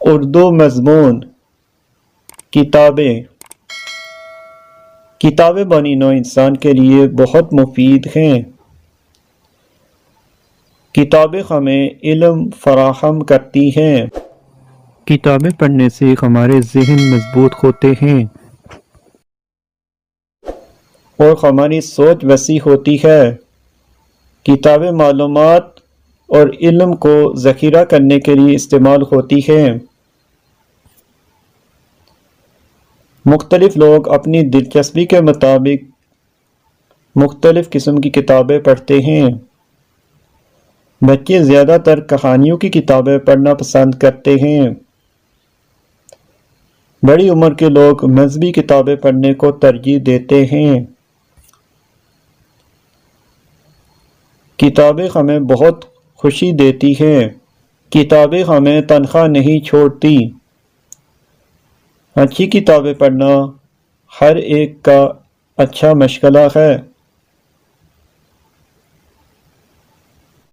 اردو مضمون کتابیں بنی نوع انسان کے لیے بہت مفید ہیں۔ کتابیں ہمیں علم فراہم کرتی ہیں۔ کتابیں پڑھنے سے ہمارے ذہن مضبوط ہوتے ہیں اور ہماری سوچ وسیع ہوتی ہے۔ کتابیں معلومات اور علم کو ذخیرہ کرنے کے لیے استعمال ہوتی ہیں۔ مختلف لوگ اپنی دلچسپی کے مطابق مختلف قسم کی کتابیں پڑھتے ہیں۔ بچے زیادہ تر کہانیوں کی کتابیں پڑھنا پسند کرتے ہیں۔ بڑی عمر کے لوگ مذہبی کتابیں پڑھنے کو ترجیح دیتے ہیں۔ کتابیں ہمیں بہت خوشی دیتی ہیں۔ کتابیں ہمیں تنہا نہیں چھوڑتی۔ اچھی کتابیں پڑھنا ہر ایک کا اچھا مشغلہ ہے۔